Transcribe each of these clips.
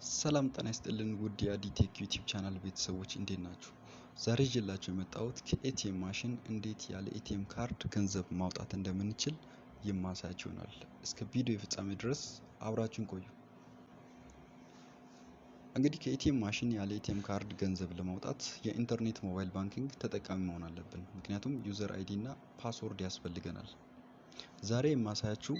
ሰላም ጤና ይስጥልን ውድ የአዲቴክ ዩቲዩብ ቻናል ቤተሰቦች እንዴት ናችሁ? ዛሬ ይዤላችሁ የመጣሁት ከኤቲኤም ማሽን እንዴት ያለ ኤቲኤም ካርድ ገንዘብ ማውጣት እንደምንችል የማሳያችሁ ይሆናል። እስከ ቪዲዮ ፍጻሜ ድረስ አብራችሁን ቆዩ። እንግዲህ ከኤቲኤም ማሽን ያለ ኤቲኤም ካርድ ገንዘብ ለማውጣት የኢንተርኔት ሞባይል ባንኪንግ ተጠቃሚ መሆን አለብን። ምክንያቱም ዩዘር አይዲ እና ፓስወርድ ያስፈልገናል። ዛሬ የማሳያችሁ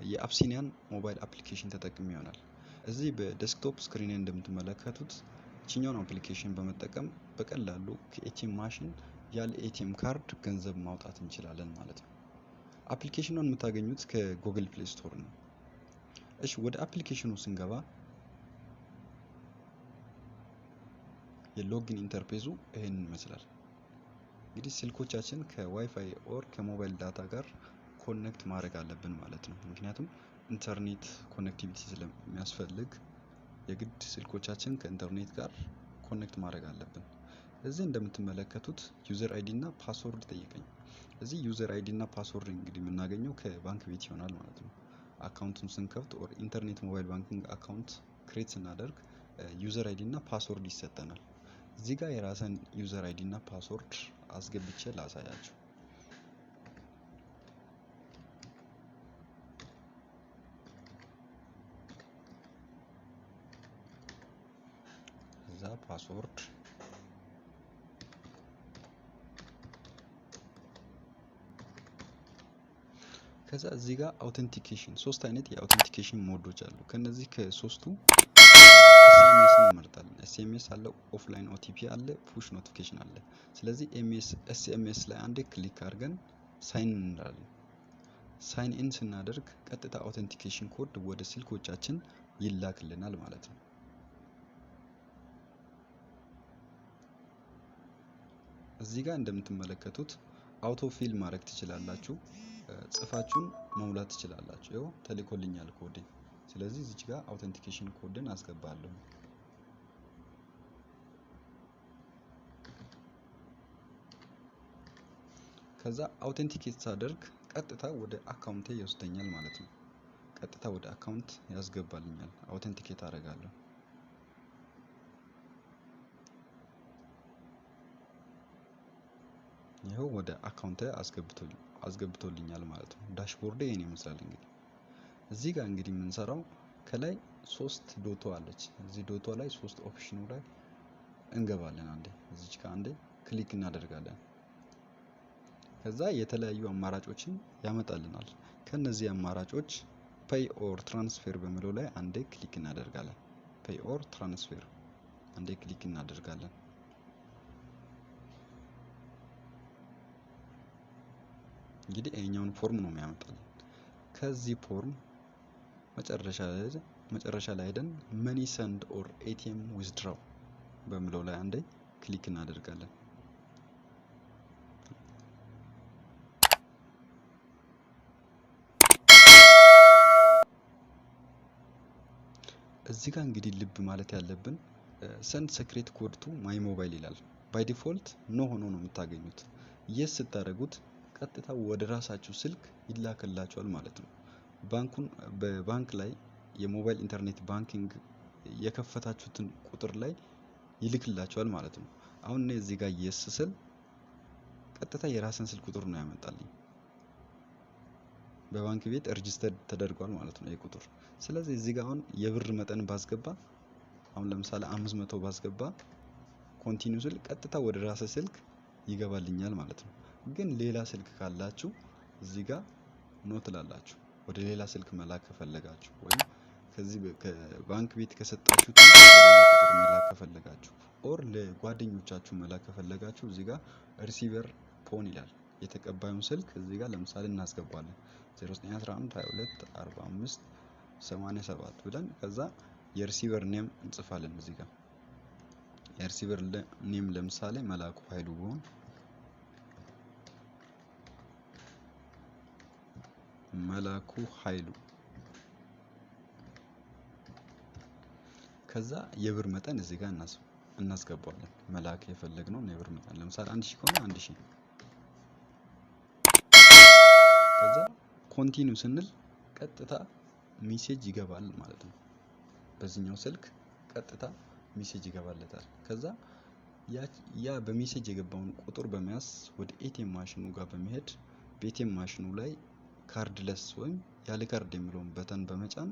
የአብሲኒያን ሞባይል አፕሊኬሽን ተጠቅሜ ይሆናል። እዚህ በዴስክቶፕ ስክሪን እንደምትመለከቱት እቺኛውን አፕሊኬሽን በመጠቀም በቀላሉ ከኤቲኤም ማሽን ያለ ኤቲኤም ካርድ ገንዘብ ማውጣት እንችላለን ማለት ነው። አፕሊኬሽኑን የምታገኙት ከጉግል ፕሌይ ስቶር ነው። እሺ ወደ አፕሊኬሽኑ ስንገባ የሎጊን ኢንተርፌሱ ይሄንን ይመስላል። እንግዲህ ስልኮቻችን ከዋይፋይ ኦር ከሞባይል ዳታ ጋር ኮኔክት ማድረግ አለብን ማለት ነው። ምክንያቱም ኢንተርኔት ኮኔክቲቪቲ ስለሚያስፈልግ የግድ ስልኮቻችን ከኢንተርኔት ጋር ኮኔክት ማድረግ አለብን። እዚህ እንደምትመለከቱት ዩዘር አይዲ እና ፓስወርድ ጠይቀኝ። እዚህ ዩዘር አይዲ እና ፓስወርድ እንግዲህ የምናገኘው ከባንክ ቤት ይሆናል ማለት ነው። አካውንቱን ስንከፍት ኦር ኢንተርኔት ሞባይል ባንኪንግ አካውንት ክሬት ስናደርግ ዩዘር አይዲ እና ፓስወርድ ይሰጠናል። እዚህ ጋር የራስን ዩዘር አይዲ እና ፓስወርድ አስገብቼ ላሳያችሁ። እዛ ፓስወርድ ከዛ እዚህ ጋር አውተንቲኬሽን ሶስት አይነት የአውተንቲኬሽን ሞዶች አሉ። ከነዚህ ከሶስቱ ኤስኤምኤስ እንመርጣለን። ኤስኤምኤስ አለ፣ ኦፍላይን ኦቲፒ አለ፣ ፑሽ ኖቲፊኬሽን አለ። ስለዚህ ኤስኤምኤስ ላይ አንዴ ክሊክ አድርገን ሳይን እንላለን። ሳይን ኢን ስናደርግ ቀጥታ አውተንቲኬሽን ኮድ ወደ ስልኮቻችን ይላክልናል ማለት ነው። እዚህ ጋር እንደምትመለከቱት አውቶ ፊል ማድረግ ትችላላችሁ፣ ጽፋችሁን መሙላት ትችላላችሁ። ይኸው ተልኮልኛል ኮድ። ስለዚህ እዚህ ጋር አውተንቲኬሽን ኮድን አስገባለሁ። ከዛ አውተንቲኬት ሳደርግ ቀጥታ ወደ አካውንቴ ይወስደኛል ማለት ነው። ቀጥታ ወደ አካውንት ያስገባልኛል። አውተንቲኬት አደርጋለሁ። ይኸው ወደ አካውንቴ አስገብቶልኛል ማለት ነው። ዳሽቦርድ ይሄን ይመስላል። እንግዲህ እዚህ ጋር እንግዲህ የምንሰራው ከላይ ሶስት ዶቶ አለች። እዚህ ዶቶ ላይ ሶስት ኦፕሽኑ ላይ እንገባለን። አንዴ እዚች ጋር አንዴ ክሊክ እናደርጋለን። ከዛ የተለያዩ አማራጮችን ያመጣልናል። ከነዚህ አማራጮች ፔይ ኦር ትራንስፌር በሚለው ላይ አንዴ ክሊክ እናደርጋለን። ፔይ ኦር ትራንስፌር አንዴ ክሊክ እናደርጋለን። እንግዲህ ይሄኛውን ፎርም ነው የሚያመጣልን። ከዚህ ፎርም መጨረሻ ላይ ሄደን መኒ ሰንድ ኦር ኤቲኤም ዊዝድራው በሚለው ላይ አንዴ ክሊክ እናደርጋለን። እዚህ ጋር እንግዲህ ልብ ማለት ያለብን ሰንድ ሴክሬት ኮድ ቱ ማይ ሞባይል ይላል። ባይ ዲፎልት ኖ ሆኖ ነው የምታገኙት። የስ ስታደርጉት ቀጥታ ወደ ራሳችሁ ስልክ ይላክላችኋል ማለት ነው። በባንክ ላይ የሞባይል ኢንተርኔት ባንኪንግ የከፈታችሁትን ቁጥር ላይ ይልክላችኋል ማለት ነው። አሁን እኔ እዚህ ጋር የስ ስል ቀጥታ የራስን ስልክ ቁጥር ነው ያመጣልኝ። በባንክ ቤት ሬጂስተር ተደርጓል ማለት ነው የቁጥር። ስለዚህ እዚህ ጋር አሁን የብር መጠን ባስገባ፣ አሁን ለምሳሌ 500 ባስገባ ኮንቲኒው ስል ቀጥታ ወደ ራስ ስልክ ይገባልኛል ማለት ነው። ግን ሌላ ስልክ ካላችሁ እዚህ ጋር ኖ ትላላችሁ። ወደ ሌላ ስልክ መላክ ከፈለጋችሁ ወይም ከዚህ ከባንክ ቤት ከሰጣችሁት ሌላ ቁጥር መላክ ከፈለጋችሁ ኦር ለጓደኞቻችሁ መላክ ከፈለጋችሁ እዚህ ጋር ሪሲቨር ፎን ይላል። የተቀባዩን ስልክ እዚህ ጋር ለምሳሌ እናስገባለን 0911224587 ብለን ከዛ የሪሲቨር ኔም እንጽፋለን። እዚህ ጋር የሪሲቨር ኔም ለምሳሌ መላኩ ኃይሉ ቢሆን መላኩ ኃይሉ። ከዛ የብር መጠን እዚህ ጋር እናስገባለን። መላክ የፈለግነው የብር መጠን ለምሳሌ 1000 ከሆነ 1000። ከዛ ኮንቲኒው ስንል ቀጥታ ሜሴጅ ይገባል ማለት ነው። በዚህኛው ስልክ ቀጥታ ሜሴጅ ይገባለታል። ከዛ ያ በሜሴጅ የገባውን ቁጥር በመያዝ ወደ ኤቲኤም ማሽኑ ጋር በመሄድ በኤቲኤም ማሽኑ ላይ ካርድለስ ወይም ያለ ካርድ የሚለውን በተን በመጫን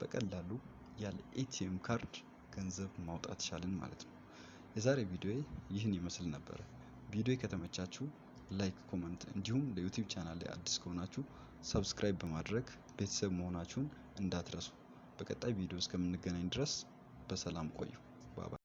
በቀላሉ ያለ ኤቲኤም ካርድ ገንዘብ ማውጣት ቻልን ማለት ነው። የዛሬ ቪዲዮ ይህን ይመስል ነበር። ቪዲዮ ከተመቻችሁ ላይክ፣ ኮመንት እንዲሁም ለዩቲዩብ ቻናል ላይ አዲስ ከሆናችሁ ሰብስክራይብ በማድረግ ቤተሰብ መሆናችሁን እንዳትረሱ። በቀጣይ ቪዲዮ እስከምንገናኝ ድረስ በሰላም ቆዩ። ባይ ባይ።